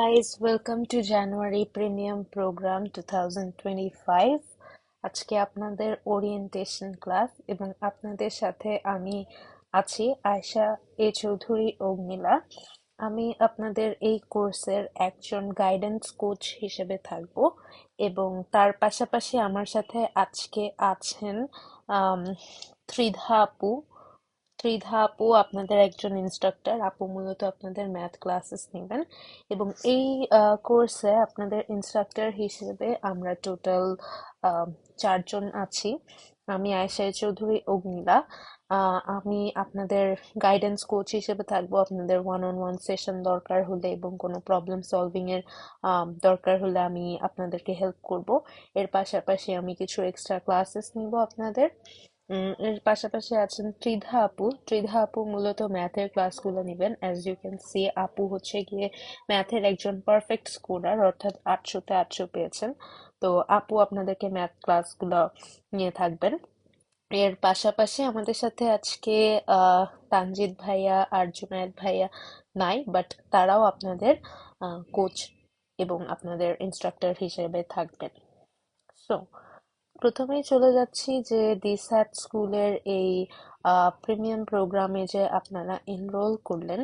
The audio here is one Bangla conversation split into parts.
Guys, welcome to January Premium Program 2025. আজকে আপনাদের ওরিয়েন্টেশন ক্লাস এবং আপনাদের সাথে আমি আছি আয়েশা চৌধুরী অগ্নিলা। আমি আপনাদের এই কোর্সের একজন গাইডেন্স কোচ হিসেবে থাকব এবং তার পাশাপাশি আমার সাথে আজকে আছেন আম, ত্রিধা আপু। ত্রিধা আপু আপনাদের একজন ইনস্ট্রাক্টর। আপু মূলত আপনাদের ম্যাথ ক্লাসেস নেবেন এবং এই কোর্সে আপনাদের ইনস্ট্রাক্টর হিসেবে আমরা টোটাল চারজন আছি। আমি আয়েশা চৌধুরী অগ্নিলা। আমি আপনাদের গাইডেন্স কোচ হিসেবে থাকবো। আপনাদের ওয়ান অন ওয়ান সেশন দরকার হলে এবং কোনো প্রবলেম সলভিং এর দরকার হলে আমি আপনাদেরকে হেল্প করব। এর পাশাপাশি আমি কিছু এক্সট্রা ক্লাসেস নিব আপনাদের। এর পাশাপাশি আছেন ত্রিধা আপু। ত্রিধা আপু মূলত ম্যাথের ক্লাসগুলো নেবেন। অ্যাজ ইউ ক্যান সি, আপু হচ্ছে গিয়ে ম্যাথের একজন পারফেক্ট স্কোরার, অর্থাৎ 800-তে 800 পেয়েছেন। তো আপু আপনাদেরকে ম্যাথ ক্লাসগুলো নিয়ে থাকবেন। এর পাশাপাশি আমাদের সাথে আজকে তানজিদ ভাইয়া আর জুনায়েদ ভাইয়া নাই, বাট তারাও আপনাদের কোচ এবং আপনাদের ইনস্ট্রাক্টর হিসেবে থাকবেন। সো প্রথমেই চলে যাচ্ছি যে ডিস্যাট স্কুলের এই প্রিমিয়াম প্রোগ্রামে যে আপনারা এনরোল করলেন,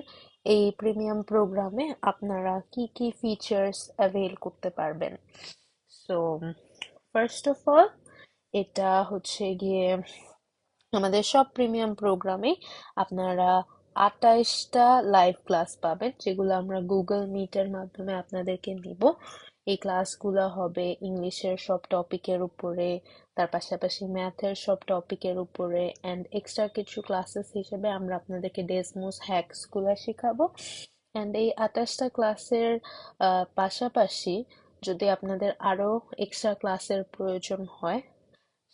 এই প্রিমিয়াম প্রোগ্রামে আপনারা কি কি ফিচার্স অ্যাভেল করতে পারবেন। সো ফার্স্ট অফ অল, এটা হচ্ছে গিয়ে আমাদের সব প্রিমিয়াম প্রোগ্রামে আপনারা 28টা লাইভ ক্লাস পাবেন, যেগুলো আমরা গুগল মিটের মাধ্যমে আপনাদেরকে নিব। এই ক্লাসগুলো হবে ইংলিশের সব টপিকের উপরে, তার পাশাপাশি ম্যাথের সব টপিকের উপরে, অ্যান্ড এক্সট্রা কিছু ক্লাসেস হিসেবে আমরা আপনাদেরকে ডেসমোস হ্যাকসগুলো শেখাবো। অ্যান্ড এই 28টা ক্লাসের পাশাপাশি যদি আপনাদের আরো এক্সট্রা ক্লাসের প্রয়োজন হয়,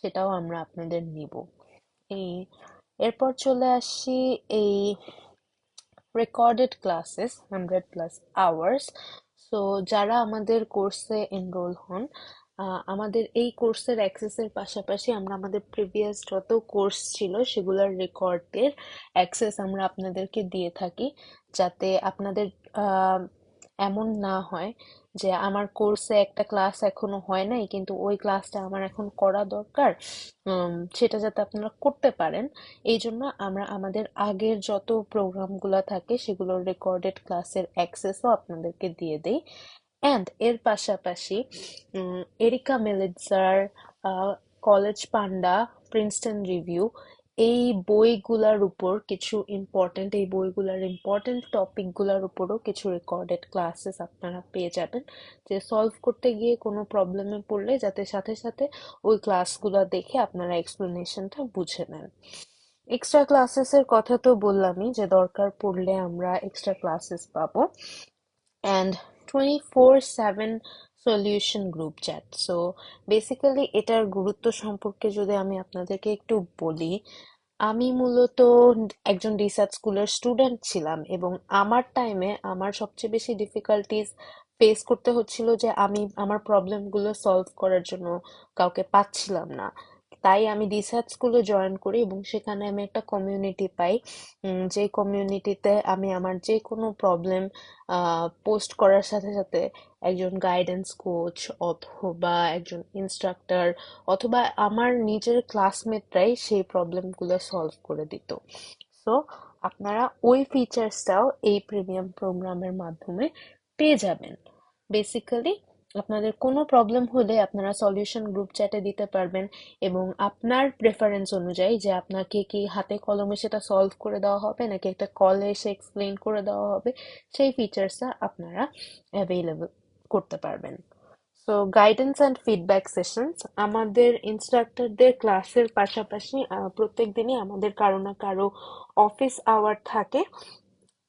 সেটাও আমরা আপনাদের নিব। এই এরপর চলে আসি এই রেকর্ডেড ক্লাসেস 100+ আওয়ার্স। সো যারা আমাদের কোর্সে এনরোল হন, আমাদের এই কোর্সের অ্যাক্সেসের পাশাপাশি আমরা আমাদের প্রিভিয়াস যত কোর্স ছিল সেগুলোর রেকর্ডের অ্যাক্সেস আমরা আপনাদেরকে দিয়ে থাকি, যাতে আপনাদের এমন না হয় যে আমার কোর্সে একটা ক্লাস এখনো হয় নাই কিন্তু ওই ক্লাসটা আমার এখন করা দরকার। সেটা যাতে আপনারা করতে পারেন, এই জন্য আমরা আমাদের আগের যত প্রোগ্রামগুলো থাকে সেগুলোর রেকর্ডেড ক্লাসের অ্যাক্সেসও আপনাদেরকে দিয়ে দেই। অ্যান্ড এর পাশাপাশি এরিকা মেলিৎজার কলেজ পান্ডা, প্রিন্সটন রিভিউ, এই বইগুলার ইম্পর্টেন্ট টপিকগুলোর উপরও কিছু রেকর্ডেড ক্লাসেস আপনারা পেয়ে যাবেন, যে সলভ করতে গিয়ে কোনো প্রবলেমে পড়লে যাতে সাথে সাথে ওই ক্লাসগুলো দেখে আপনারা এক্সপ্লেনেশনটা বুঝে নেন। এক্সট্রা ক্লাসেসের কথা তো বললামই, যে দরকার পড়লে আমরা এক্সট্রা ক্লাসেস পাবো। And 24/7 solution group chat. So basically এটার গুরুত্ব সম্পর্কে যদি আমি আপনাদেরকে একটু বলি, আমি মূলত একজন ডিসার্ট স্কুলের স্টুডেন্ট ছিলাম এবং আমার টাইমে আমার সবচেয়ে বেশি ডিফিকাল্টিজ ফেস করতে হচ্ছিল যে আমি আমার প্রবলেমগুলো সলভ করার জন্য কাউকে পাচ্ছিলাম না। তাই আমি ডিসার্ট স্কুলে জয়েন করি এবং সেখানে আমি একটা কমিউনিটি পাই, যে কমিউনিটিতে আমি আমার যে কোনো প্রবলেম পোস্ট করার সাথে সাথে একজন গাইডেন্স কোচ অথবা একজন ইনস্ট্রাক্টর অথবা আমার নিজের ক্লাসমেটরাই সেই প্রবলেমগুলো সলভ করে দিত। সো আপনারা ওই ফিচার্সটাও এই প্রিমিয়াম প্রোগ্রামের মাধ্যমে পেয়ে যাবেন। বেসিক্যালি আপনাদের কোনো প্রবলেম হলে আপনারা সলিউশন গ্রুপ চ্যাটে দিতে পারবেন এবং আপনার প্রেফারেন্স অনুযায়ী যে আপনাকে কি হাতে কলমে সেটা সলভ করে দেওয়া হবে নাকি একটা কলে এসে এক্সপ্লেন করে দেওয়া হবে, সেই ফিচার্সটা আপনারা অ্যাভেলেবল করতে পারবেন। So guidance and feedback sessions, আমাদের ইনস্ট্রাক্টরদের ক্লাসের পাশাপাশি প্রত্যেক দিনই আমাদের কারো না কারো অফিস আওয়ার থাকে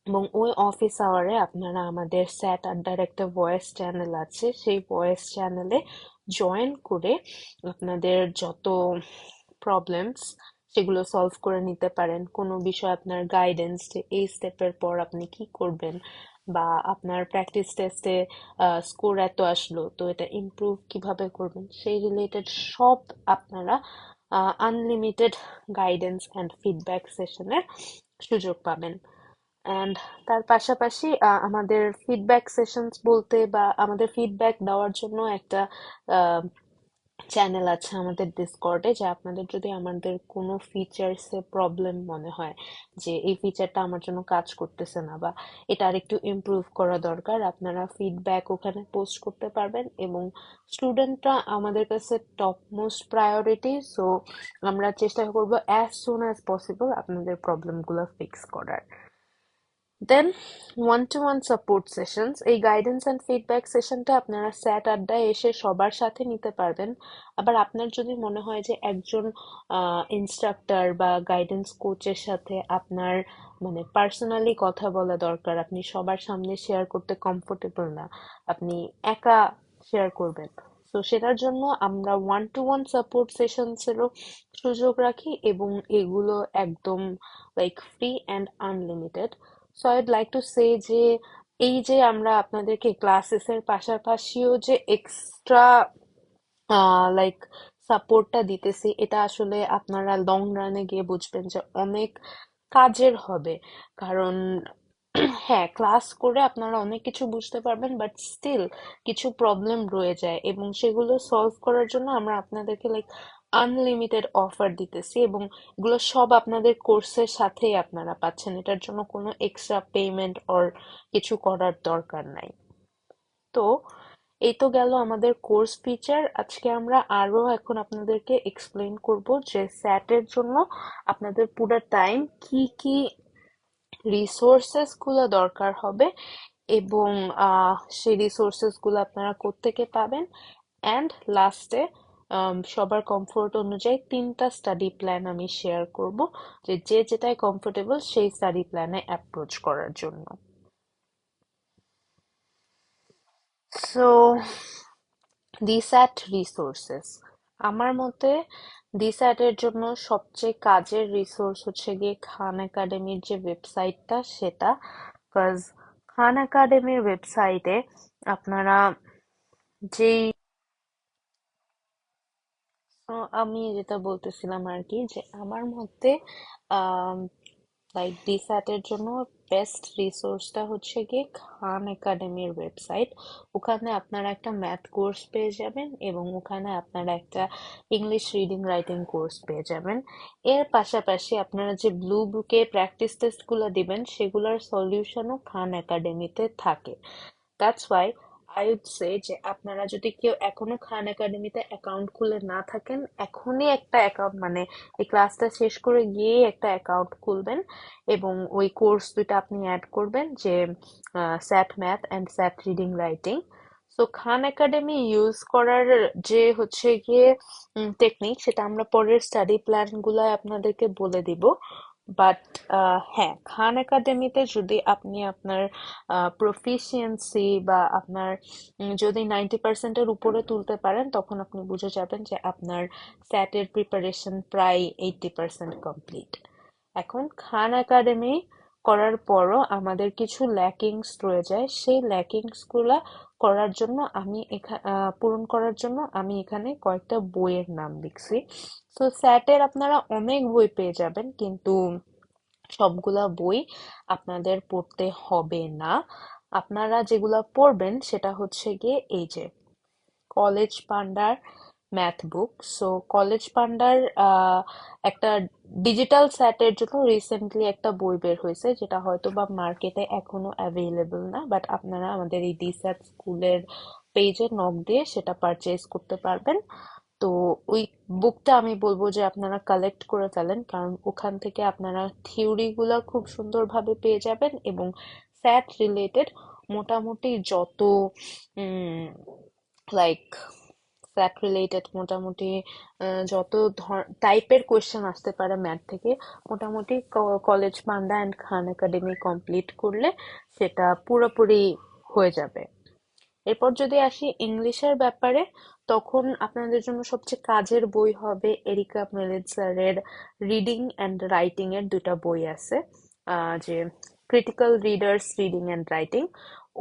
এবং ওই অফিস আওয়ারে আপনারা আমাদের স্যাট আড্ডার একটা ভয়েস চ্যানেল আছে, সেই ভয়েস চ্যানেলে জয়েন করে আপনাদের যত প্রবলেমস সেগুলো সলভ করে নিতে পারেন। কোনো বিষয় আপনার গাইডেন্স, যে এই স্টেপের পর আপনি কি করবেন, বা আপনার প্র্যাকটিস টেস্টে স্কোর এত আসলো তো এটা ইমপ্রুভ কিভাবে করবেন, সেই রিলেটেড সব আপনারা আনলিমিটেড গাইডেন্স অ্যান্ড ফিডব্যাক সেশনের সুযোগ পাবেন। অ্যান্ড তার পাশাপাশি আমাদের ফিডব্যাক সেশনস বলতে বা আমাদের ফিডব্যাক দেওয়ার জন্য একটা চ্যানেল আছে আমাদের ডিসকর্ডে, যে আপনাদের যদি আমাদের কোনো ফিচার্সে প্রবলেম মনে হয় যে এই ফিচারটা আমার জন্য কাজ করতেছে না বা এটা আরেকটু ইমপ্রুভ করা দরকার, আপনারা ফিডব্যাক ওখানে পোস্ট করতে পারবেন। এবং স্টুডেন্টরা আমাদের কাছে টপ মোস্ট প্রায়োরিটি, সো আমরা চেষ্টা করব অ্যাজ সুন অ্যাজ পসিবল আপনাদের প্রবলেমগুলো ফিক্স করার। Then one to one support sessions, এই গাইডেন্স অ্যান্ড ফিডব্যাক সেশনটা আপনারা স্যাট আড্ডায় এসে সবার সাথে নিতে পারবেন। আবার আপনার যদি মনে হয় যে একজন ইনস্ট্রাক্টর বা গাইডেন্স কোচের সাথে আপনার মানে পার্সোনালি কথা বলা দরকার, আপনি সবার সামনে শেয়ার করতে কমফোর্টেবল না, আপনি একা শেয়ার করবেন, তো সেটার জন্য আমরা ওয়ান টু ওয়ান সাপোর্ট সেশনসেরও সুযোগ রাখি, এবং এগুলো একদম like free and unlimited. So I'd like to say যে এই যে আমরা আপনাদেরকে ক্লাসেসের পাশাপাশিও যে এক্সট্রা লাইক সাপোর্টটা দিতেছি, এটা আসলে আপনারা লং রানে গিয়ে বুঝবেন যে অনেক কাজের হবে। কারণ হ্যাঁ, ক্লাস করে আপনারা অনেক কিছু বুঝতে পারবেন, বাট স্টিল কিছু প্রবলেম রয়ে যায়, এবং সেগুলো সলভ করার জন্য আমরা আপনাদেরকে লাইক আনলিমিটেড অফার দিতেছি, এবং এগুলো সব আপনাদের কোর্সের সাথেই আপনারা পাচ্ছেন, এটার জন্য কোনো এক্সট্রা পেমেন্ট অর কিছু করার দরকার নাই। তো এই তো গেল আমাদের কোর্স ফিচার। আজকে আমরা আরো এখন আপনাদেরকে এক্সপ্লেন করব যে স্যাটের জন্য আপনাদের পুরো টাইম কি কি রিসোর্সেস গুলো দরকার হবে, এবং সেই রিসোর্সেস গুলো আপনারা কোত্থেকে পাবেন। অ্যান্ড লাস্টে সবার কমফোর্ট অনুযায়ী তিনটা স্টাডি প্ল্যান আমি শেয়ার করব, যে যে যেটাই কমফোর্টেবল সেই স্টাডি প্ল্যানে অ্যাপ্রোচ করার জন্য। সো ডিস্যাট রিসোর্সেস, আমার মতে ডিস্যাটের জন্য সবচেয়ে কাজের রিসোর্স হচ্ছে গিয়ে খান একাডেমির যে ওয়েবসাইটটা সেটা। বিকজ খান একাডেমির ওয়েবসাইটে আপনারা যেই আমি যেটা বলতেছিলাম আর কি, যে আমার মতে লাইক ডিস্যাটের জন্য বেস্ট রিসোর্সটা হচ্ছে গিয়ে খান একাডেমির ওয়েবসাইট। ওখানে আপনারা একটা ম্যাথ কোর্স পেয়ে যাবেন, এবং ওখানে আপনারা একটা ইংলিশ রিডিং রাইটিং কোর্স পেয়ে যাবেন। এর পাশাপাশি আপনারা যে ব্লু বুকে প্র্যাকটিস টেস্টগুলো দিবেন সেগুলোর সলিউশনও খান একাডেমিতে থাকে। That's why I would say যে আপনারা যদি কেউ এখনো খান একাডেমিতে অ্যাকাউন্ট খুলে না থাকেন, এখনই একটা অ্যাকাউন্ট মানে এই ক্লাসটা শেষ করে গিয়ে একটা অ্যাকাউন্ট খুলবেন, এবং ওই কোর্স দুইটা আপনি অ্যাড করবেন, যে SAT math and SAT reading writing. So Khan Academy use করার যে হচ্ছে গিয়ে টেকনিক, সেটা আমরা পরের স্টাডি প্ল্যান গুলায় আপনাদেরকে বলে দিব। বাট হ্যাঁ, খান একাডেমিতে যদি আপনি আপনার প্রফিসিয়েন্সি বা আপনার যদি 90%-এর উপরে তুলতে পারেন, তখন আপনি বুঝে যাবেন যে আপনার স্যাটের প্রিপারেশন প্রায় 80% কমপ্লিট। এখন খান একাডেমি করার পরও আমাদের কিছু ল্যাকিংস রয়ে যায়, সেই ল্যাকিংস গুলা করার জন্য আমি পূরণ করার জন্য আমি এখানে কয়েকটা বইয়ের নাম লিখছি। তো স্যাটের আপনারা অনেক বই পেয়ে যাবেন, কিন্তু সবগুলা বই আপনাদের পড়তে হবে না। আপনারা যেগুলা পড়বেন সেটা হচ্ছে গিয়ে এই যে কলেজ পান্ডার ম্যাথ বুক। সো কলেজ পান্ডার একটা ডিজিটাল স্যাটের জন্য রিসেন্টলি একটা বই বের হয়েছে, যেটা হয়তো বা মার্কেটে এখনো অ্যাভেলেবল না, বাট আপনারা আমাদের এই ডিস্যাট স্কুলের পেজে নক দিয়ে সেটা পারচেজ করতে পারবেন। তো ওই বুকটা আমি বলবো যে আপনারা কালেক্ট করে ফেলেন, কারণ ওখান থেকে আপনারা থিওরি গুলা খুব সুন্দরভাবে পেয়ে যাবেন, এবং স্যাট রিলেটেড মোটামুটি যত লাইক স্যাট রিলেটেড মোটামুটি যত টাইপের কোয়েশ্চেন আসতে পারে ম্যাথ থেকে, মোটামুটি college panda and Khan academy complete করলে সেটা পুরোপুরি হয়ে যাবে। এরপর যদি আসি ইংলিশের ব্যাপারে, তখন আপনাদের জন্য সবচেয়ে কাজের বই হবে এরিকা মেলিৎজারের রিডিং অ্যান্ড রাইটিং এর দুটা বই আছে, যে critical readers reading and writing.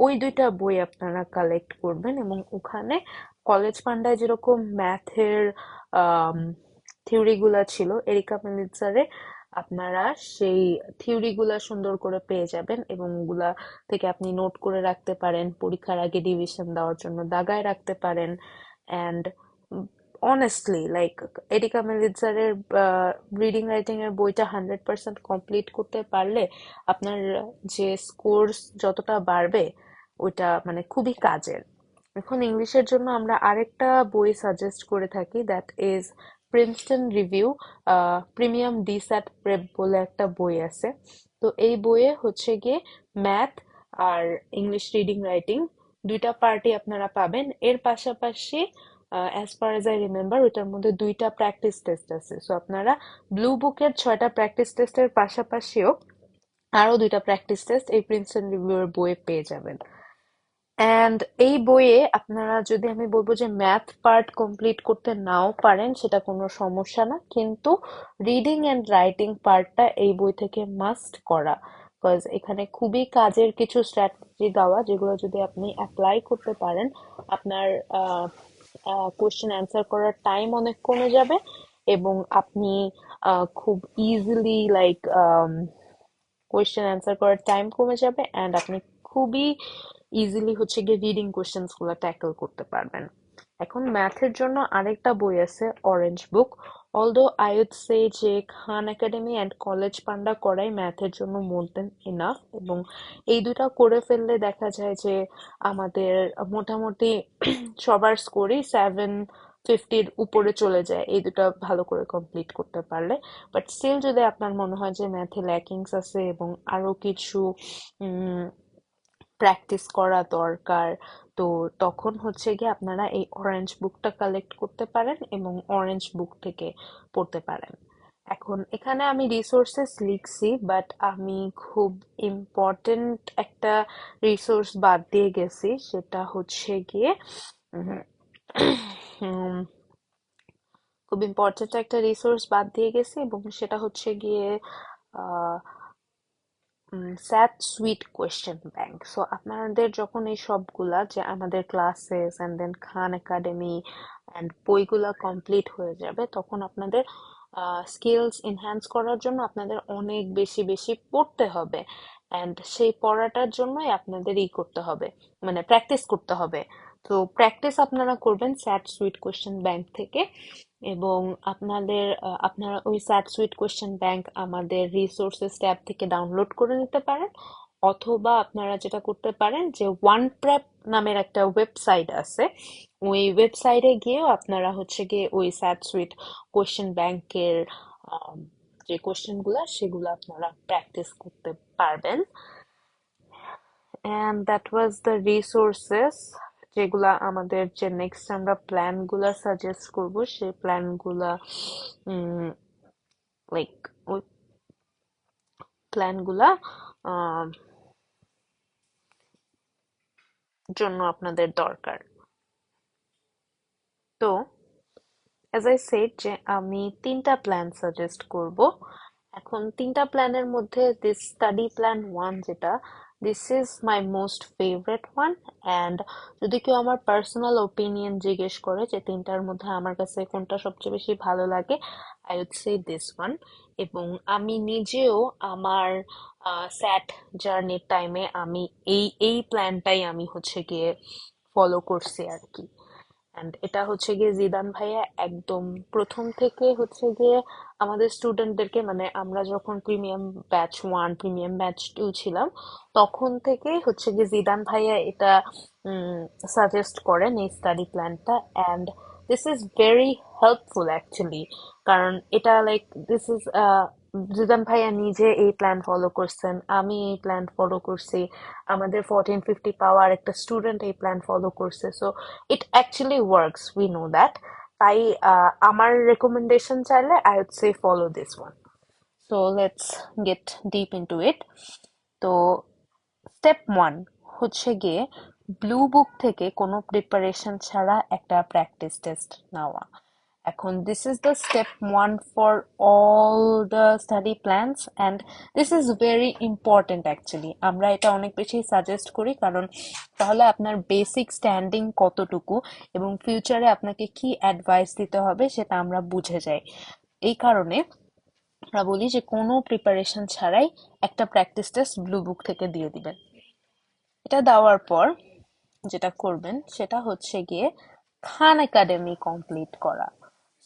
ওই দুইটা বই আপনারা কালেক্ট করবেন, এবং ওখানে কলেজ পান্ডায় যেরকম ম্যাথের থিওরি গুলা ছিল, এরিকা মেলিৎজারে আপনারা সেই থিওরিগুলা সুন্দর করে পেয়ে যাবেন এবং ওগুলা থেকে আপনি নোট করে রাখতে পারেন, পরীক্ষার আগে রিভিশন দেওয়ার জন্য দাগায় রাখতে পারেন। অ্যান্ড অনেস্টলি লাইক এরিকা মেলিৎজারের রিডিং রাইটিং এর বইটা 100% কমপ্লিট করতে পারলে আপনার যে স্কোর্স যতটা বাড়বে ওইটা মানে খুবই কাজের। এখন ইংলিশের জন্য আমরা আরেকটা বই সাজেস্ট করে থাকি, that is Princeton review premium DSAT prep বলে একটা বই আছে। তো এই বইয়ে হচ্ছে গিয়ে ম্যাথ আর ইংলিশ রিডিং রাইটিং দুইটা পার্টই আপনারা পাবেন। এর পাশাপাশি as far as I remember ওইটার মধ্যে দুইটা প্র্যাকটিস টেস্ট আছে। সো আপনারা ব্লু বুকের 6টা প্র্যাকটিস টেস্টের পাশাপাশিও আরো দুইটা প্র্যাকটিস টেস্ট এই প্রিন্সটন রিভিউ এর বইয়ে পেয়ে যাবেন। অ্যান্ড এই বইয়ে আপনারা, যদি আমি বলবো যে ম্যাথ পার্ট কমপ্লিট করতে নাও পারেন সেটা কোনো সমস্যা না, কিন্তু রিডিং অ্যান্ড রাইটিং পার্টটা এই বই থেকে মাস্ট করা, বিকজ এখানে খুবই কাজের কিছু স্ট্র্যাটেজি দেওয়া যেগুলো যদি আপনি অ্যাপ্লাই করতে পারেন আপনার কোশ্চেন অ্যান্সার করার টাইম অনেক কমে যাবে এবং আপনি খুব ইজিলি লাইক কোয়েশ্চেন অ্যান্সার করার টাইম কমে যাবে অ্যান্ড আপনি খুবই ইজিলি হচ্ছে গিয়ে রিডিং কোয়েশ্চেন্স গুলো ট্যাকল করতে পারবেন। এখন ম্যাথের জন্য আরেকটা বই আছে, orange book. Although I would say যে Khan Academy and College Panda করাই ম্যাথের জন্য মোর দেন ইনাফ, এবং এই দুটা করে ফেললে দেখা যায় যে আমাদের মোটামুটি সবার স্কোরই 750-র উপরে চলে যায় এই দুটো ভালো করে কমপ্লিট করতে পারলে। বাট স্টিল যদি আপনার মনে হয় যে ম্যাথে ল্যাকিংস আছে এবং আরো কিছু প্র্যাকটিস করা দরকার, তো তখন হচ্ছে গিয়ে আপনারা এই অরেঞ্জ বুকটা কালেক্ট করতে পারেন এবং অরেঞ্জ বুক থেকে পড়তে পারেন। এখন এখানে আমি রিসোর্সেস লিখছি, বাট আমি খুব ইম্পর্টেন্ট একটা রিসোর্স বাদ দিয়ে গেছি, সেটা হচ্ছে গিয়ে উম, উম, খুব ইম্পর্টেন্ট একটা রিসোর্স বাদ দিয়ে গেছি এবং সেটা হচ্ছে গিয়ে SAT suite question bank. So আপনাদের যখন এই সবগুলা যে আমাদের classes and then Khan Academy and বইগুলা কমপ্লিট হয়ে যাবে তখন আপনাদের স্কিলস এনহ্যান্স করার জন্য আপনাদের অনেক বেশি বেশি পড়তে হবে, অ্যান্ড সেই পড়াটার জন্যই আপনাদের করতে হবে, মানে প্র্যাকটিস করতে হবে। তো প্র্যাকটিস আপনারা করবেন স্যাট সুইট কোয়েশ্চেন ব্যাংক থেকে, এবং আপনারা ওই স্যাট সুইট কোয়েশ্চেন ব্যাংক আমাদের রিসোর্সেস ট্যাব থেকে ডাউনলোড করে নিতে পারেন, অথবা আপনারা যেটা করতে পারেন যে ওয়ান প্রেপ নামের একটা ওয়েবসাইট আছে, ওই ওয়েবসাইটে গিয়েও আপনারা হচ্ছে গিয়ে ওই স্যাট সুইট কোয়েশ্চেন ব্যাংকের যে কোয়েশ্চেন গুলা সেগুলো আপনারা প্র্যাকটিস করতে পারবেন। And that was the resources যেগুলা আমাদের, যে নেক্সট আমরা প্ল্যান গুলা সাজেস্ট করব সেই প্ল্যান গুলা লাইক ওই প্ল্যান গুলা আহ, জন্য আপনাদের দরকার। তো অ্যাজ আই সেড যে আমি তিনটা প্ল্যান সাজেস্ট করব। এখন তিনটা প্ল্যানের মধ্যে দিস স্টাডি প্ল্যান ওয়ান যেটা, this is my most favourite one. And যদি কেউ আমার পার্সোনাল ওপিনিয়ন জিজ্ঞেস করে যে তিনটার মধ্যে আমার কাছে কোনটা সবচেয়ে বেশি ভালো লাগে, I would say this one. এবং আমি নিজেও আমার স্যাট জার্নির টাইমে আমি এই এই প্ল্যানটাই আমি হচ্ছে গিয়ে ফলো করছি আর কি। অ্যান্ড এটা হচ্ছে গিয়ে জিদান ভাইয়া একদম প্রথম থেকে হচ্ছে গিয়ে আমাদের স্টুডেন্টদেরকে, মানে আমরা যখন প্রিমিয়াম ব্যাচ 1 প্রিমিয়াম ব্যাচ 2 ছিলাম তখন থেকেই হচ্ছে গিয়ে জিদান ভাইয়া এটা সাজেস্ট করেন এই স্টাডি প্ল্যানটা। And this is very helpful actually, কারণ এটা লাইক দিস ইজ জিদান ভাইয়া নিজে এই প্ল্যান ফলো করছেন, আমি এই প্ল্যান ফলো করছি, আমাদের 1450 পাওয়ার একটা স্টুডেন্ট এই প্ল্যান ফলো করছে। So it actually works, we know that. তাই আমার রেকমেন্ডেশন চাইলে I would say follow this one. So let's get deep into it. তো স্টেপ ওয়ান হচ্ছে গিয়ে ব্লু বুক থেকে কোনো প্রিপারেশন ছাড়া একটা প্র্যাকটিস টেস্ট নেওয়া। এখন this is the step one for all the study plans and this is very important actually. আমরা এটা অনেক বেশি সাজেস্ট করি, কারণ তাহলে আপনার বেসিক স্ট্যান্ডিং কতটুকু এবং ফিউচারে আপনাকে কি অ্যাডভাইস দিতে হবে সেটা আমরা বুঝে যাই। এই কারণে আমরা বলি যে কোনো প্রিপারেশন ছাড়াই একটা প্র্যাকটিস টেস্ট ব্লু বুক থেকে দিয়ে দিবেন। এটা দেওয়ার পর যেটা করবেন সেটা হচ্ছে গিয়ে খান একাডেমি কমপ্লিট করা।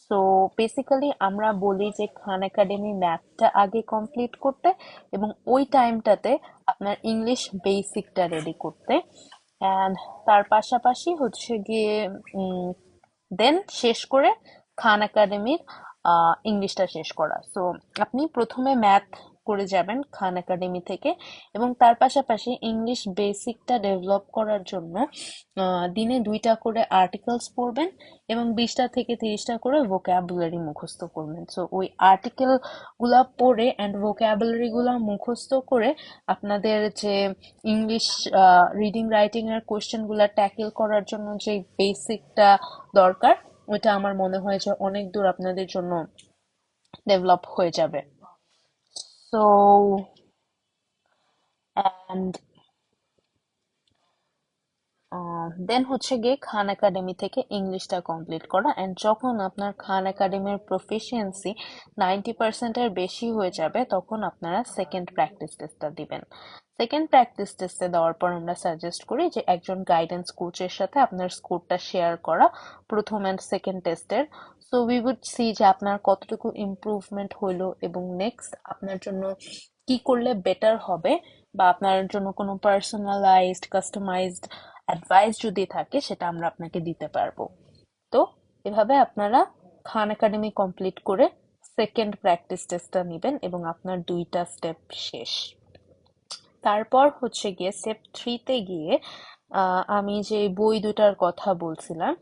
সো বেসিক্যালি আমরা বলি যে খান একাডেমি ম্যাথটা আগে কমপ্লিট করতে এবং ওই টাইমটাতে আপনার ইংলিশ বেসিকটা রেডি করতে, অ্যান্ড তার পাশাপাশি হচ্ছে গিয়ে দেন শেষ করে খান একাডেমির ইংলিশটা শেষ করা। সো আপনি প্রথমে ম্যাথ করে যাবেন খান একাডেমি থেকে, এবং তার পাশাপাশি ইংলিশ বেসিকটা ডেভেলপ করার জন্য দিনে 2টা করে আর্টিকেলস পড়বেন এবং 20টা থেকে 30টা করে ভোকাবুলারি মুখস্থ করবেন। সো ওই আর্টিকেল গুলা পড়ে অ্যান্ড ভোকাবুলারি গুলা মুখস্থ করে আপনাদের যে ইংলিশ রিডিং রাইটিং এর কোয়েশ্চেন গুলা ট্যাকেল করার জন্য যে বেসিকটা দরকার, ওইটা আমার মনে হয় যে অনেক দূর আপনাদের জন্য ডেভেলপ হয়ে যাবে। সো অ্যান্ড দেন হচ্ছে গিয়ে খান একাডেমি থেকে ইংলিশটা কমপ্লিট করা, অ্যান্ড যখন আপনার খান একাডেমির প্রফিসিয়েন্সি 90%-এর বেশি হয়ে যাবে তখন আপনারা সেকেন্ড প্র্যাকটিস টেস্টটা দিবেন। সেকেন্ড প্র্যাকটিস টেস্টে দেওয়ার পর আমরা সাজেস্ট করি যে একজন গাইডেন্স কোচের সাথে আপনার স্কোরটা শেয়ার করা প্রথম অ্যান্ড সেকেন্ড টেস্টের। সো উই উড সি যে আপনার কতটুকু ইমপ্রুভমেন্ট হইলো এবং নেক্সট আপনার জন্য কি করলে বেটার হবে, বা আপনার জন্য কোনো পার্সোনালাইজড কাস্টমাইজড অ্যাডভাইস যদি থাকে সেটা আমরা আপনাকে দিতে পারবো। তো এভাবে আপনারা খান একাডেমি কমপ্লিট করে সেকেন্ড প্র্যাকটিস টেস্টটা নেবেন এবং আপনার 2টা স্টেপ শেষ। তারপর হচ্ছে গিয়ে স্টেপ 3-তে গিয়ে আমি যে বই দুটার কথা বলছিলাম,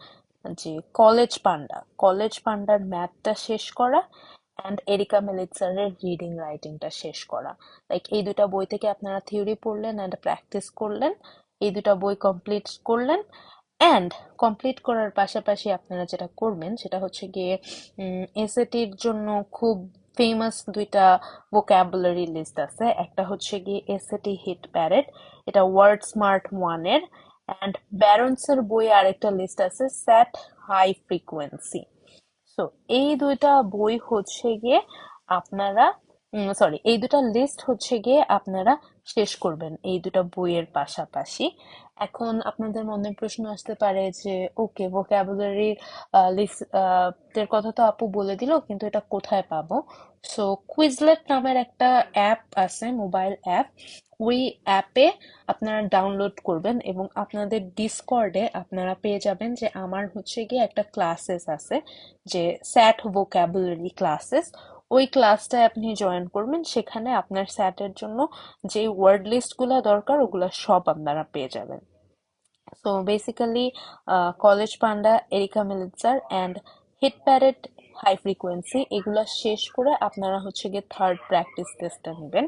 যে কলেজ পান্ডার ম্যাথটা শেষ করা অ্যান্ড এরিকা মেলিৎসারের রিডিং রাইটিংটা শেষ করা। লাইক এই দুটা বই থেকে আপনারা থিওরি পড়লেন অ্যান্ড প্র্যাকটিস করলেন, এই দুটা বই কমপ্লিট করলেন, অ্যান্ড কমপ্লিট করার পাশাপাশি আপনারা যেটা করবেন সেটা হচ্ছে গিয়ে এসএটির জন্য খুব ফেমাস 2টা ভোকাবুলারি লিস্ট আছে। একটা হচ্ছে গিয়ে এসএটি হিট প্যারেড, এটা ওয়ার্ড স্মার্ট 1-এর, অ্যান্ড ব্যারন্সের বই আরেকটা লিস্ট আছে স্যাট হাই ফ্রিকোয়েন্সি। সো এই 2টা বই হচ্ছে গিয়ে আপনারা সরি, এই 2টা লিস্ট হচ্ছে গিয়ে আপনারা শেষ করবেন এই 2টা বইয়ের পাশাপাশি। এখন আপনাদের মনে প্রশ্ন আসতে পারে যে ওকে, ভোকাবুলারি লিস্ট এর কথা তো আপু বলে দিল, কিন্তু এটা কোথায় পাবো? সো কুইজলেট নামের একটা অ্যাপ আছে, মোবাইল অ্যাপ। ওই অ্যাপে আপনারা ডাউনলোড করবেন এবং আপনাদের ডিসকর্ডে আপনারা পেয়ে যাবেন যে আমার হচ্ছে গিয়ে একটা ক্লাসেস আছে, যে স্যাট ভোকাবুলারি ক্লাসেস। ওই ক্লাসটায় আপনি জয়েন করবেন, সেখানে আপনার স্যাটের জন্য যে ওয়ার্ড লিস্টগুলো দরকার ওগুলো সব আপনারা পেয়ে যাবেন। So basically College Panda, Erica Meltzer and hit parade high frequency এগুলা শেষ করে আপনারা হচ্ছে গিয়ে থার্ড প্র্যাকটিস টেস্টটা নেবেন।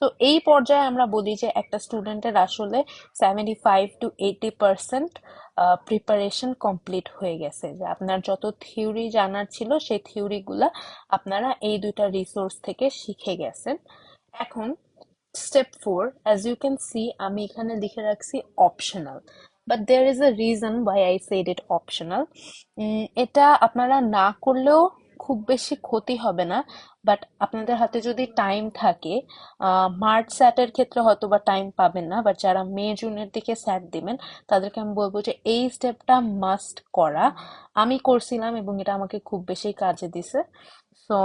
সো এই পর্যায়ে আমরা বলি যে একটা স্টুডেন্টের আসলে 75-80% প্রিপারেশন কমপ্লিট হয়ে গেছে, যে আপনার যত থিওরি জানার ছিল সেই থিওরিগুলা আপনারা এই 2টা রিসোর্স থেকে শিখে গেছেন। এখন step 4, as you can see আমি এখানে লিখে রাখছি optional, but there is a reason why I said it optional. এটা আপনারা না করলেও খুব বেশি ক্ষতি হবে না, বাট আপনাদের হাতে যদি টাইম থাকে, মার্চ স্যাটের ক্ষেত্রে হয়তো বা টাইম পাবেন না, বাট যারা মে জুনের দিকে স্যাট দিবেন তাদেরকে আমি বলবো যে এই স্টেপটা মাস্ট করা। আমি করছিলাম এবং এটা আমাকে খুব বেশি কাজে দিছে। So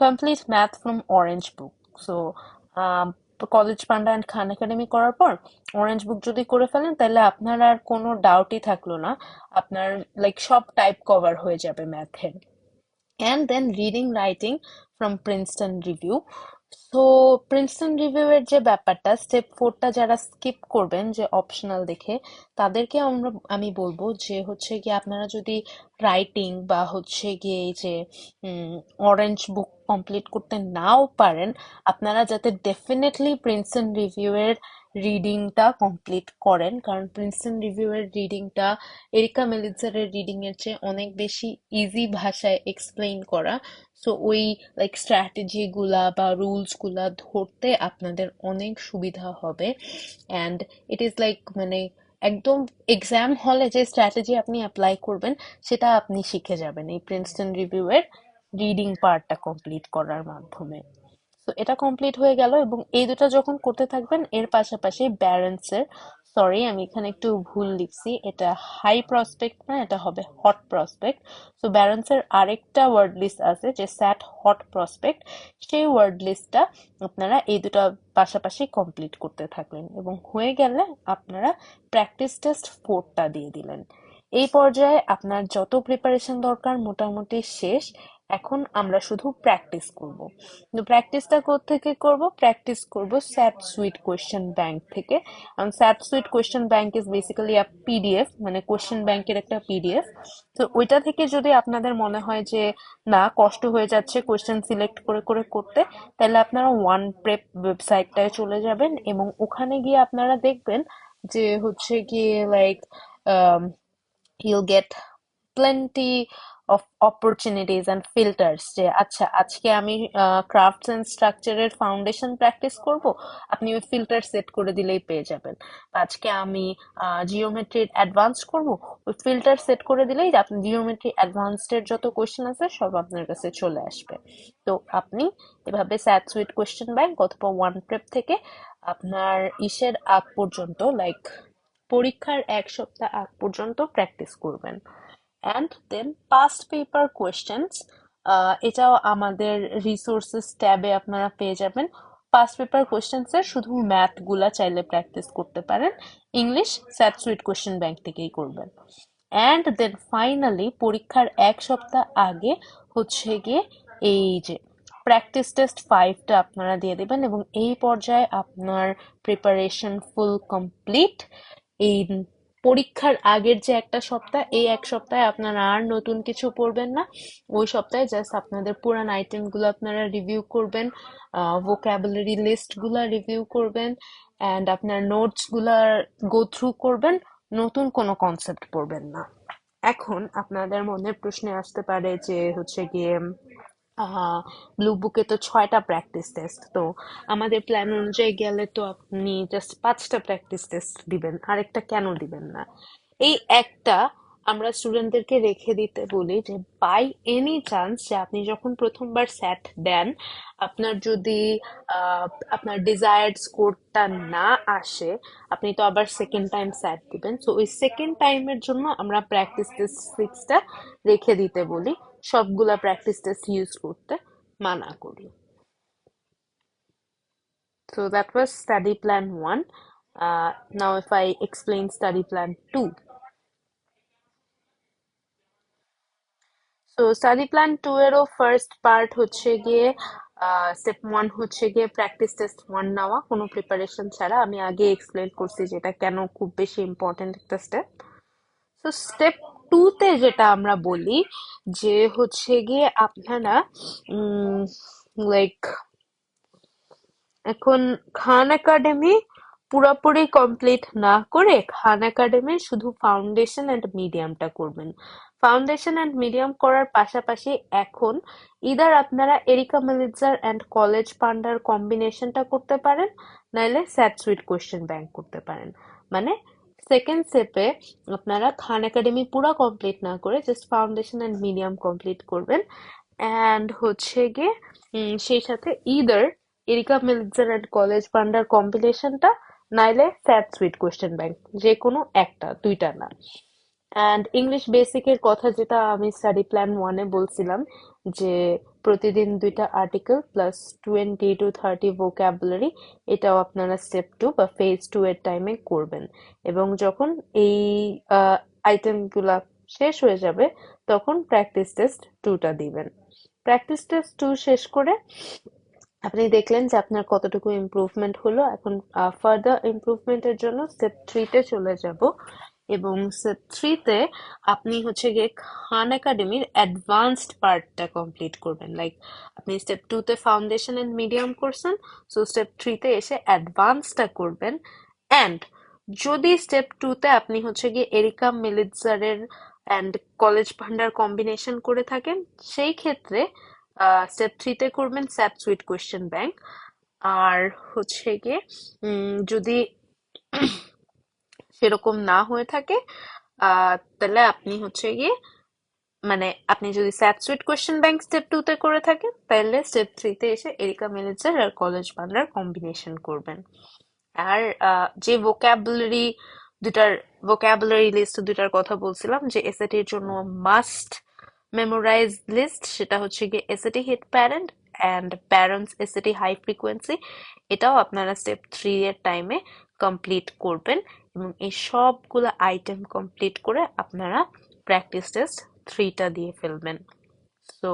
complete math from orange book. So college panda and Khan academy করার পর অরেঞ্জ বুক যদি করে ফেলেন তাহলে আপনার আর কোনো ডাউটই থাকলো না, আপনার লাইক সব টাইপ কভার হয়ে যাবে ম্যাথের। And then reading writing from Princeton Review. So Princeton review এর যে ব্যাপারটা, স্টেপ 4টা যারা স্কিপ করবেন যে অপশনাল দেখে, তাদেরকে আমি বলবো যে হচ্ছে গিয়ে আপনারা যদি রাইটিং বা হচ্ছে গিয়ে এই যে অরেঞ্জ বুক কমপ্লিট করতে নাও পারেন, আপনারা যাতে ডেফিনেটলি প্রিন্সটন রিভিউ এর রিডিংটা কমপ্লিট করেন, কারণ প্রিন্সটন রিভিউ এর রিডিংটা এরিকা মেলিৎসারের রিডিং এর চেয়ে অনেক বেশি ইজি ভাষায় এক্সপ্লেইন করা। সো ওই লাইক স্ট্র্যাটেজি গুলা বা রুলস গুলা ধরতে আপনাদের অনেক সুবিধা হবে, অ্যান্ড ইট ইজ লাইক মানে একদম এক্সাম হলে যে স্ট্র্যাটেজি আপনি অ্যাপ্লাই করবেন সেটা আপনি শিখে যাবেন এই প্রিন্সটন রিভিউ এর রিডিং পার্টটা কমপ্লিট করার মাধ্যমে। তো এটা কমপ্লিট হয়ে গেল, এবং এই দুটো যখন করতে থাকবেন এর পাশাপাশি ব্যারেন্সের, সরি আমি এখানে একটু ভুল লিখছি, এটা হাই প্রসপেক্ট না, এটা হবে হট প্রসপেক্ট। তো ব্যারেন্সের আরেকটা ওয়ার্ড লিস্ট আছে যে স্যাট হট প্রসপেক্ট, সেই ওয়ার্ড লিস্টটা আপনারা এই দুটো পাশাপাশি কমপ্লিট করতে থাকলেন, এবং হয়ে গেলে আপনারা প্র্যাকটিস টেস্ট 4টা দিয়ে দিলেন। এই পর্যায়ে আপনার যত প্রিপারেশন দরকার মোটামুটি শেষ। এখন আমরা শুধু প্র্যাকটিস করব। তো প্র্যাকটিসটা থেকে করব, প্র্যাকটিস করব স্যাট সুইট কোয়েশ্চেন ব্যাংক থেকে। কারণ SAT suite question bank is basically a PDF, মানে কোয়েশ্চেন ব্যাংকের একটা পিডিএফ। তো ওইটা থেকে যদি আপনাদের মনে হয় যে না কষ্ট হয়ে যাচ্ছে কোয়েশ্চেন সিলেক্ট করে করে করতে, তাহলে আপনারা ওয়ান প্রেপ ওয়েবসাইটটায় চলে যাবেন, এবং ওখানে গিয়ে আপনারা দেখবেন যে হচ্ছে গিয়ে like you'll get plenty of opportunities and filters, যে আচ্ছা আজকে আমি ক্রাফটস এন্ড স্ট্রাকচারের ফাউন্ডেশন প্র্যাকটিস করব, আপনি ওই ফিল্টার সেট করে দিলেই পেয়ে যাবেন। আজকে আমি জিওমেট্রির অ্যাডভান্সড করব, ওই ফিল্টার সেট করে দিলেই আপনি জিওমেট্রি অ্যাডভান্সড এর যত কোশ্চেন আছে সব আপনার কাছে চলে আসবে। তো আপনি এভাবে স্যাট সুইট কোশ্চেন ব্যাংক অথবা ওয়ান প্রেপ থেকে আপনার ইসের আগ পর্যন্ত, লাইক পরীক্ষার 1 সপ্তাহ আগ পর্যন্ত প্র্যাকটিস করবেন। And then past paper questions, এটাও আমাদের রিসোর্সেস ট্যাবে আপনারা পেয়ে যাবেন। পাস্ট পেপার কোয়েশ্চেন্স এর শুধু ম্যাথ গুলা চাইলে প্র্যাকটিস করতে পারেন, ইংলিশ স্যাট সুইট কোয়েশ্চেন ব্যাংক থেকেই করবেন। অ্যান্ড দেন ফাইনালি পরীক্ষার 1 সপ্তাহ আগে হচ্ছে গিয়ে এই যে প্র্যাকটিস টেস্ট 5টা আপনারা দিয়ে দেবেন, এবং এই পর্যায়ে আপনার প্রিপারেশন ফুল কমপ্লিট। এই পরীক্ষার আগের যে একটা সপ্তাহ, এই 1 সপ্তাহে আপনারা আর নতুন কিছু পড়বেন না। ওই সপ্তাহে জাস্ট আপনাদের পুরান আইটেম গুলো আপনারা রিভিউ করবেন, ভোকাবুলারি লিস্ট গুলা রিভিউ করবেন, অ্যান্ড আপনার নোটস গুলা গো থ্রু করবেন, নতুন কোনো কনসেপ্ট পড়বেন না। এখন আপনাদের মনে প্রশ্ন আসতে পারে যে হচ্ছে গিয়ে ব্লু বুকে তো 6টা প্র্যাকটিস টেস্ট, তো আমাদের প্ল্যান অনুযায়ী গেলে তো আপনি জাস্ট 5টা প্র্যাকটিস টেস্ট দিবেন, আরেকটা কেন দিবেন না? এই একটা আমরা স্টুডেন্টদেরকে রেখে দিতে বলি যে বাই এনি চান্স যে আপনি যখন প্রথমবার স্যাট দেন, আপনার যদি আহ, আপনার ডিজায়ার্ড স্কোরটা না আসে, আপনি তো আবার সেকেন্ড টাইম স্যাট দিবেন। সো ওই সেকেন্ড টাইমের জন্য আমরা প্র্যাকটিস টেস্ট 6টা রেখে দিতে বলি, সবগুলা প্র্যাকটিস টেস্ট ইউজ করতে মানা করি। So that was study plan 1. Now if I explain study plan 2. So study plan 2 এরও ফার্স্ট পার্ট হচ্ছে গিয়ে স্টেপ 1 হচ্ছে গিয়ে প্র্যাকটিস টেস্ট 1 নেওয়া কোনো প্রিপারেশন ছাড়া। আমি আগে এক্সপ্লেন করছি যেটা কেন খুব বেশি ইম্পর্টেন্ট একটা স্টেপ। তো স্টেপ 2 তে যেটা আমরা বলি যে হচ্ছে গিয়ে আপনারা লাইক এখন খান একাডেমি পুরোপুরি কমপ্লিট না করে খান একাডেমির শুধু ফাউন্ডেশন এন্ড মিডিয়ামটা করবেন। ফাউন্ডেশন এন্ড মিডিয়াম করার পাশাপাশি এখন ইদার আপনারা এরিকা মেলিৎজার এন্ড কলেজ পান্ডার কম্বিনেশনটা করতে পারেন, নাইলে স্যাট সুইট কোয়েশ্চেন ব্যাংক করতে পারেন। মানে সেকেন্ড স্টেপে আপনারা খান একাডেমি পুরো কমপ্লিট না করে just foundation and medium complete করবেন, অ্যান্ড হচ্ছে গিয়ে সেই সাথে either Erica Meltzer and College পান্ডার কম্পিলেশনটা, নাইলে স্যাট সুইট কোয়েশ্চেন ব্যাংক, যে কোনো একটা, দুইটা না। অ্যান্ড ইংলিশ বেসিকের কথা যেটা আমি স্টাডি প্ল্যান 1-এ বলছিলাম, যে প্রতিদিন 2টা আর্টিকেল প্লাস 20 to 30 ভোকাবুলারি, এটাও আপনারা স্টেপ 2 বা ফেজ 2 এর টাইমে করবেন। এবং যখন এই আইটেমগুলা শেষ হয়ে যাবে তখন প্র্যাকটিস টেস্ট 2টা দিবেন। প্র্যাকটিস টেস্ট 2 শেষ করে আপনি দেখলেন যে আপনার কতটুকু ইমপ্রুভমেন্ট হলো। এখন ফার্দার ইমপ্রুভমেন্টের জন্য স্টেপ 3-তে চলে যাব, এবং স্টেপ 3-তে আপনি হচ্ছে গিয়ে খান একাডেমির অ্যাডভান্সড পার্টটা কমপ্লিট করবেন। লাইক আপনি স্টেপ 2-তে ফাউন্ডেশন এন্ড মিডিয়াম করছেন, সো স্টেপ 3-তে এসে অ্যাডভান্সডটা করবেন। অ্যান্ড যদি স্টেপ 2-তে আপনি হচ্ছে গিয়ে এরিকা মেলিৎজারের অ্যান্ড কলেজ ভান্ডার কম্বিনেশন করে থাকেন, সেই ক্ষেত্রে স্টেপ 3-তে করবেন স্যাট সুইট কোয়েশ্চেন ব্যাংক। আর হচ্ছে গিয়ে যদি সেরকম না হয়ে থাকে তাহলে আপনি হচ্ছে গিয়ে মানে আপনি যদি স্যাট সুইট কোয়েশ্চেন ব্যাংক স্টেপ 2 তে করে থাকেন তাহলে স্টেপ 3 তে এসে এরিকা মেলিচার আর কলেজ বাংলার কম্বিনেশন করবেন। আর যে দুটার ভোকাবুলারি লিস্ট দুটার কথা বলছিলাম যে এসএটির জন্য মাস্ট মেমোরাইজ লিস্ট, সেটা হচ্ছে গিয়ে SAT hit parent and parents SAT high frequency, এটাও আপনারা স্টেপ 3 এর টাইমে কমপ্লিট করবেন এবং এই সবগুলো আইটেম কমপ্লিট করে আপনারা প্র্যাকটিস টেস্ট 3টা দিয়ে ফেলবেন। সো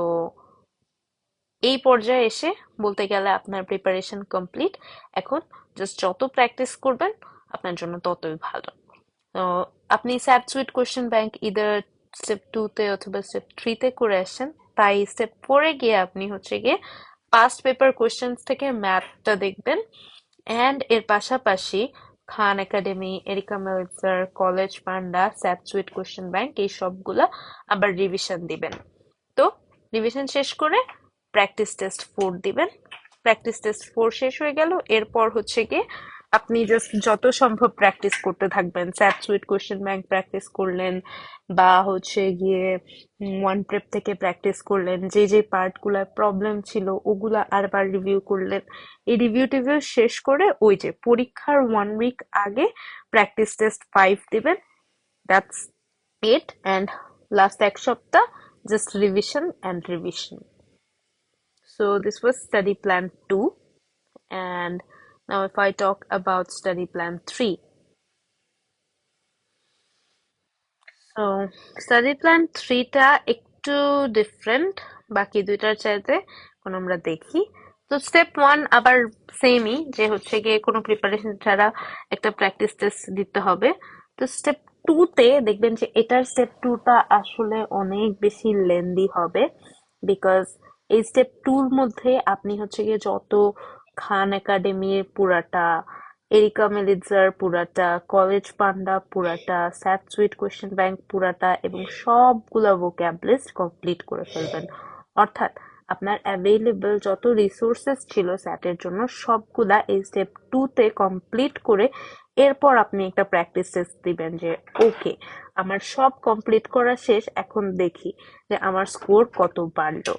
এই পর্যায়ে এসে বলতে গেলে আপনার প্রিপারেশন কমপ্লিট। এখন জাস্ট যত প্র্যাকটিস করবেন আপনার জন্য ততই ভালো। তো আপনি SAT suite question bank either step 2 তে অথবা স্টেপ 3 তে করে আসছেন, তাই স্টেপ 4 এ গিয়ে আপনি হচ্ছে গিয়ে পাস্ট পেপার কোয়েশ্চেন্স থেকে ম্যাথটা দেখবেন অ্যান্ড এর পাশাপাশি খান Academy, areca মেলিসার, college Panda, SAT suite question bank এই সবগুলা আবার রিভিশন দিবেন। তো রিভিশন শেষ করে প্র্যাকটিস টেস্ট 4 দিবেন। প্র্যাকটিস টেস্ট 4 শেষ হয়ে গেল, এরপর হচ্ছে গিয়ে আপনি জাস্ট যত সম্ভব প্র্যাকটিস করতে থাকবেন। স্যাট সুইট কোয়েশ্চেন ব্যাংক প্র্যাকটিস করলেন বা হচ্ছে গিয়ে ওয়ান প্রেপ থেকে প্র্যাকটিস করলেন, যে যে পার্টগুলোর প্রবলেম ছিল ওগুলা আরবার রিভিউ করলেন। এই রিভিউ টিভিউ শেষ করে ওই যে পরীক্ষার 1 উইক আগে প্র্যাকটিস টেস্ট 5 দিবেন। দ্যাটস ইট, অ্যান্ড লাস্ট এক সপ্তাহ just revision and revision. So this was study plan 2, and now if I talk about study plan 3. So study plan 3 টা একটু ডিফারেন্ট বাকি দুইটার চাইতে। এখন আমরা দেখি। তো স্টেপ 1 আবার সেমই, যে হচ্ছে গিয়ে কোনো প্রিপারেশন ছাড়া একটা প্র্যাকটিস টেস্ট দিতে হবে। তো স্টেপ 2 তে দেখবেন যে এটার স্টেপ 2 টা আসলে অনেক বেশি লেন্দি হবে, বিকজ এই স্টেপ 2 এর মধ্যে আপনি হচ্ছে গিয়ে যত খান একাডেমির পুরাটা, এরিকা মেলিৎজার পুরাটা, কলেজ পান্ডা পুরাটা, স্যাট সুইট কোয়েশ্চেন ব্যাংক পুরাটা এবং সবগুলা vocab list কমপ্লিট করে ফেলবেন। অর্থাৎ আপনার অ্যাভেলেবল যত রিসোর্সেস ছিল স্যাটের জন্য সবগুলা এই স্টেপ 2 তে কমপ্লিট করে এরপর আপনি একটা প্র্যাকটিস টেস্ট দিবেন যে ওকে আমার সব কমপ্লিট করা শেষ, এখন দেখি যে আমার স্কোর কত বাড়লো।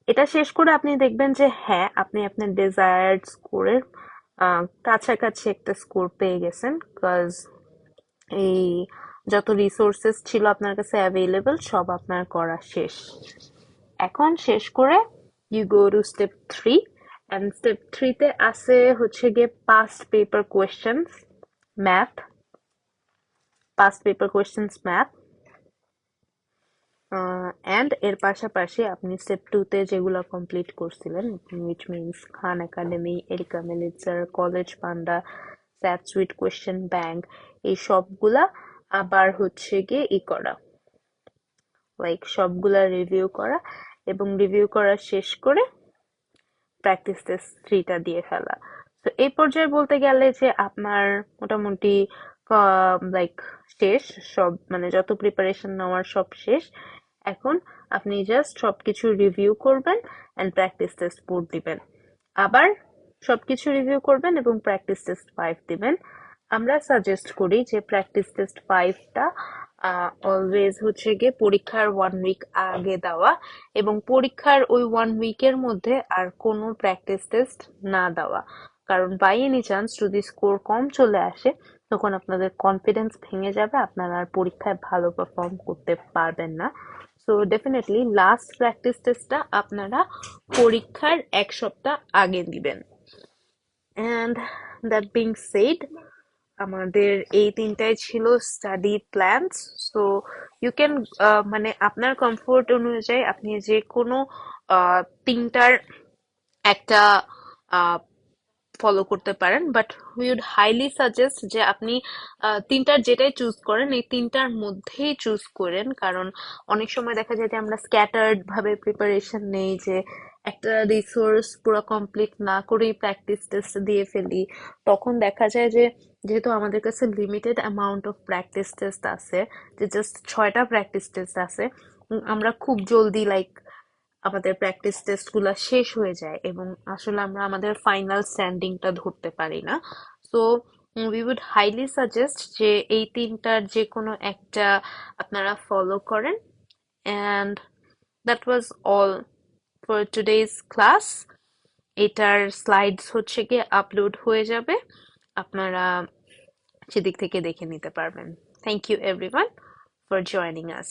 এটা শেষ করে আপনি দেখবেন যে হ্যাঁ আপনি আপনার ডিজায়ার্ড স্কোরের কাছাকাছি একটা স্কোর পেয়ে গেছেন, বিকজ এই যত রিসোর্সেস ছিল আপনার কাছে অ্যাভেলেবল সব আপনার করা শেষ। এখন শেষ করে you go to step 3, and step 3 তে আছে হচ্ছে গিয়ে past paper questions math, and এর পাশাপাশি আপনি স্টেপ 2 তে যেগুলো কমপ্লিট করছিলেন, which means Khan Academy, Erica Meltzer, College Panda, SAT suite question bank, এই সবগুলা আবার হচ্ছে গিয়ে করা, লাইক সবগুলা রিভিউ করা এবং রিভিউ করা শেষ করে প্র্যাকটিস টেস্ট 3টা দিয়ে ফেলা। তো এই পর্যায়ে বলতে গেলে যে আপনার মোটামুটি লাইক শেষ সব, মানে যত প্রিপারেশন নেওয়ার সব শেষ। এখন আপনি জাস্ট সবকিছু রিভিউ করবেন এন্ড প্র্যাকটিস টেস্ট 4 দিবেন। আবার সবকিছু রিভিউ করবেন এবং প্র্যাকটিস টেস্ট 5 দিবেন। আমরা সাজেস্ট করি যে প্র্যাকটিস টেস্ট 5টা অলওয়েজ হচ্ছে গিয়ে পরীক্ষার 1 উইক আগে দেওয়া এবং পরীক্ষার ওই 1 উইকের মধ্যে আর কোনো প্র্যাকটিস টেস্ট না দেওয়া, কারণ বাই এনি চান্স যদি স্কোর কম চলে আসে তখন আপনাদের কনফিডেন্স ভেঙে যাবে, আপনারা আর পরীক্ষায় ভালো পারফর্ম করতে পারবেন না। সো ডেফিনেটলি লাস্ট প্র্যাকটিস টেস্টটা আপনারা পরীক্ষার 1 সপ্তাহ আগে দিবেন। অ্যান্ড দ্যাট বিং সেড, আমাদের এই তিনটাই ছিল study plans. So you can মানে আপনার কমফোর্ট অনুযায়ী আপনি যে কোনো তিনটার একটা ফলো করতে পারেন, but we would highly suggest যে আপনি তিনটার যেটাই চুজ করেন এই তিনটার মধ্যেই চুজ করেন, কারণ অনেক সময় দেখা যায় যে আমরা স্ক্যাটার্ড ভাবে প্রিপারেশন নেই, যে একটা রিসোর্স পুরো কমপ্লিট না করেই প্র্যাকটিস টেস্ট দিয়ে ফেলি। তখন দেখা যায় যে যেহেতু আমাদের কাছে limited amount of practice test আছে, যে জাস্ট 6টা প্র্যাকটিস টেস্ট আছে, আমরা খুব জলদি লাইক আমাদের প্র্যাকটিস টেস্ট গুলা শেষ হয়ে যায় এবং আসলে আমরা আমাদের ফাইনাল স্ট্যান্ডিংটা ধরতে পারি না। So we would highly suggest যে এই তিনটার যে কোনো একটা আপনারা ফলো করেন and that was all for today's class. এটার স্লাইডস হচ্ছে গিয়ে আপলোড হয়ে যাবে, আপনারা সেদিক থেকে দেখে নিতে পারবেন। Thank you everyone for joining us.